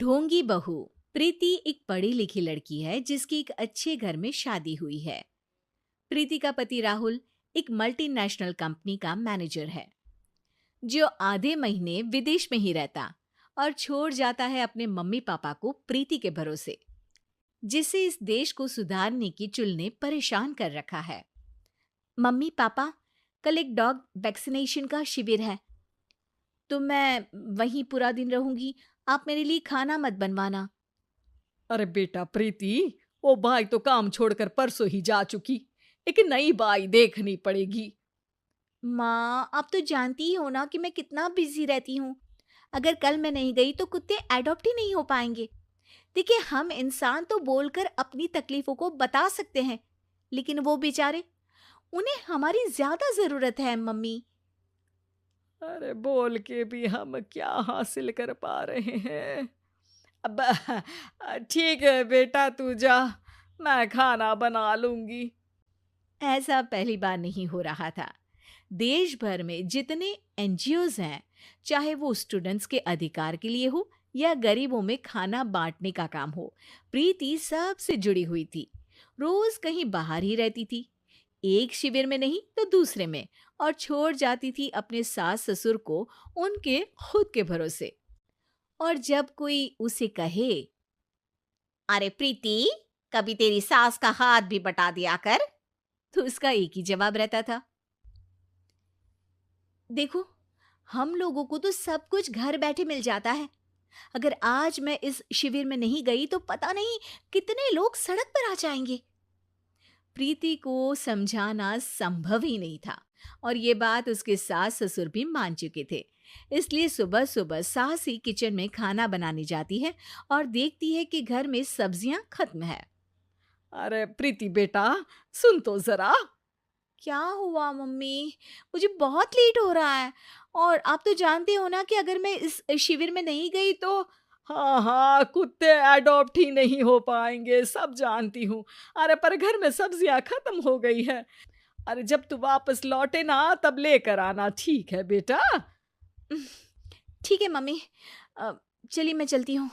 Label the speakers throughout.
Speaker 1: ढोंगी बहू। प्रीति एक पढ़ी लिखी लड़की है जिसकी एक अच्छे घर में शादी हुई है। प्रीति का पति राहुल एक मल्टीनेशनल कंपनी का मैनेजर है जो आधे महीने विदेश में ही रहता और छोड़ जाता है अपने मम्मी पापा को प्रीति के भरोसे, जिसे इस देश को सुधारने की चुल ने परेशान कर रखा है। मम्मी पापा, कल एक डॉग वैक्सीनेशन का शिविर है तो मैं वहीं पूरा दिन रहूंगी। आप मेरे लिए खाना मत बनवाना।
Speaker 2: अरे बेटा प्रीति, वो बाई तो काम छोड़कर परसों ही जा चुकी। एक नई बाई देखनी पड़ेगी।
Speaker 1: माँ, आप तो जानती ही हो ना कि मैं कितना बिजी रहती हूँ। अगर कल मैं नहीं गई तो कुत्ते एडॉप्ट ही नहीं हो पाएंगे। देखिए, हम इंसान तो बोलकर अपनी तकलीफों को बता सकते हैं, लेकिन वो बेचारे, उन्हें हमारी ज्यादा जरूरत है मम्मी।
Speaker 2: अरे बोल के भी हम क्या हासिल कर पा रहे हैं। अब ठीक है बेटा, तू जा, मैं खाना बना लूंगी।
Speaker 1: ऐसा पहली बार नहीं हो रहा था। देश भर में जितने एनजीओज हैं, चाहे वो स्टूडेंट्स के अधिकार के लिए हो या गरीबों में खाना बांटने का काम हो, प्रीति सबसे जुड़ी हुई थी। रोज कहीं बाहर ही रहती थी, एक शिविर में नहीं तो दूसरे में, और छोड़ जाती थी अपने सास ससुर को उनके खुद के भरोसे। और जब कोई उसे कहे, अरे प्रीति, कभी तेरी सास का हाथ भी बटा दिया कर, तो उसका एक ही जवाब रहता था, देखो, हम लोगों को तो सब कुछ घर बैठे मिल जाता है। अगर आज मैं इस शिविर में नहीं गई तो पता नहीं कितने लोग सड़क पर आ जाएंगे। प्रीति को समझाना संभव ही नहीं था और ये बात उसके सास ससुर भी मान चुके थे। इसलिए सुबह सुबह सास ही किचन में खाना बनाने जाती है और देखती है कि घर में सब्जियां खत्म है।
Speaker 2: अरे प्रीति बेटा, सुन तो जरा।
Speaker 1: क्या हुआ मम्मी? मुझे बहुत लेट हो रहा है और आप तो जानते हो ना कि अगर मैं इस शिविर में नहीं गई तो।
Speaker 2: हाँ हाँ, कुत्ते एडॉप्ट ही नहीं हो पाएंगे, सब जानती हूँ। अरे पर घर में सब्जियां खत्म हो गई है। अरे जब तू वापस लौटे ना तब लेकर आना, ठीक है बेटा।
Speaker 1: ठीक है मम्मी, अ, चलिए मैं चलती हूँ।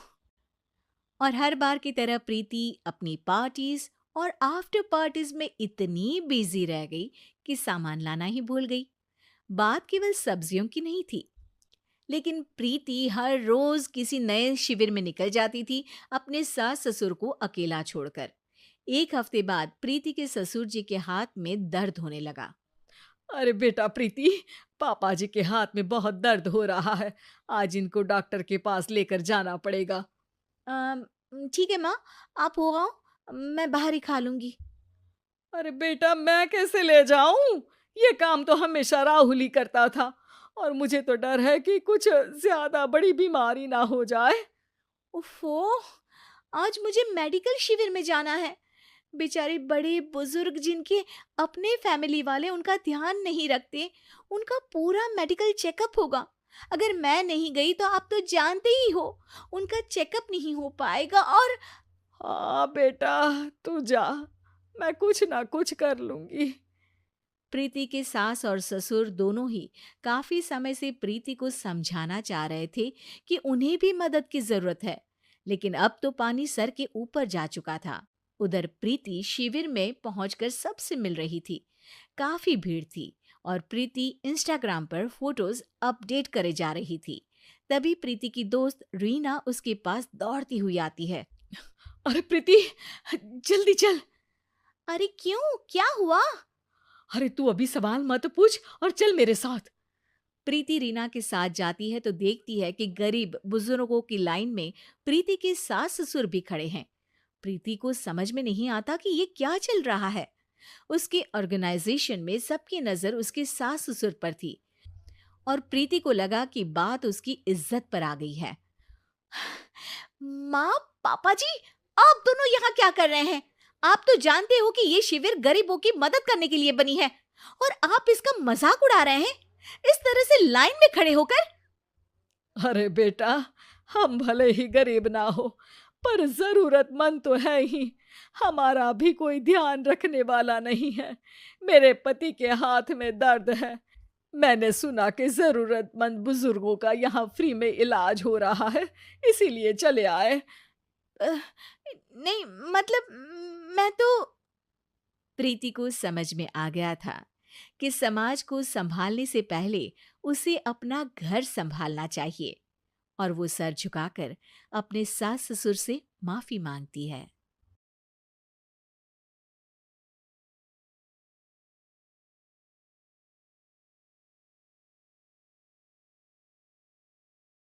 Speaker 1: और हर बार की तरह प्रीति अपनी पार्टीज और आफ्टर पार्टीज में इतनी बिजी रह गई कि सामान लाना ही भूल गई। बात केवल सब्जियों की नहीं थी, लेकिन प्रीति हर रोज किसी नए शिविर में निकल जाती थी, अपने सास ससुर को अकेला छोड़कर। एक हफ्ते बाद प्रीति के ससुर जी के हाथ में दर्द होने लगा।
Speaker 2: अरे बेटा प्रीति, पापा जी के हाथ में बहुत दर्द हो रहा है। आज इनको डॉक्टर के पास लेकर जाना पड़ेगा।
Speaker 1: "अम, ठीक है माँ, आप हो आओ, मैं बाहर ही खा लूंगी।
Speaker 2: अरे बेटा, मैं कैसे ले जाऊं? ये काम तो हमेशा राहुल ही करता था और मुझे तो डर है कि कुछ ज्यादा बड़ी बीमारी ना हो जाए।
Speaker 1: उफ़ो! आज मुझे मेडिकल शिविर में जाना है। बेचारे बड़े बुजुर्ग जिनके अपने फैमिली वाले उनका ध्यान नहीं रखते, उनका पूरा मेडिकल चेकअप होगा। अगर मैं नहीं गई तो आप तो जानते ही हो, उनका चेकअप नहीं हो पाएगा और।
Speaker 2: हाँ बेटा, तू जा, मैं कुछ ना कुछ कर लूंगी।
Speaker 1: प्रीति के सास और ससुर दोनों ही काफी समय से प्रीति को समझाना चाह रहे थे कि उन्हें भी मदद की जरूरत है, लेकिन अब तो पानी सर के ऊपर जा चुका था। उधर प्रीति शिविर में पहुंचकर सबसे मिल रही थी। काफी भीड़ थी और प्रीति इंस्टाग्राम पर फोटोज अपडेट करे जा रही थी। तभी प्रीति की दोस्त रीना उसके पास दौड़ती हुई आती है।
Speaker 2: अरे प्रीति, जल्दी चल।
Speaker 1: अरे क्यों, क्या हुआ?
Speaker 2: अरे तू अभी सवाल मत पूछ और चल मेरे साथ।
Speaker 1: प्रीति रीना के साथ जाती है तो देखती है कि गरीब बुजुर्गों की लाइन में प्रीति के सास ससुर भी खड़े हैं। प्रीति को समझ में नहीं आता कि ये क्या चल रहा है। उसके ऑर्गेनाइजेशन में सबकी नजर उसके सास ससुर पर थी और प्रीति को लगा कि बात उसकी इज्जत पर आ गई है। माँ, पापा जी, आप दोनों यहाँ क्या कर रहे हैं? आप तो जानते हो कि ये शिविर गरीबों की मदद करने के लिए बनी है और आप इसका मजाक उड़ा रहे हैं इस तरह से लाइन में खड़े होकर।
Speaker 2: अरे बेटा, हम भले ही गरीब ना हो पर जरूरतमंद तो है ही। हमारा भी कोई ध्यान रखने वाला नहीं है। मेरे पति के हाथ में दर्द है, मैंने सुना कि ज़रूरतमंद बुजुर्गों का यहाँ फ्री में इलाज हो रहा है, इसीलिए चले आए।
Speaker 1: अ, नहीं, मतलब मैं तो प्रीति को समझ में आ गया था कि समाज को संभालने से पहले उसे अपना घर संभालना चाहिए और वो सर झुकाकर अपने सास ससुर से माफी मांगती है।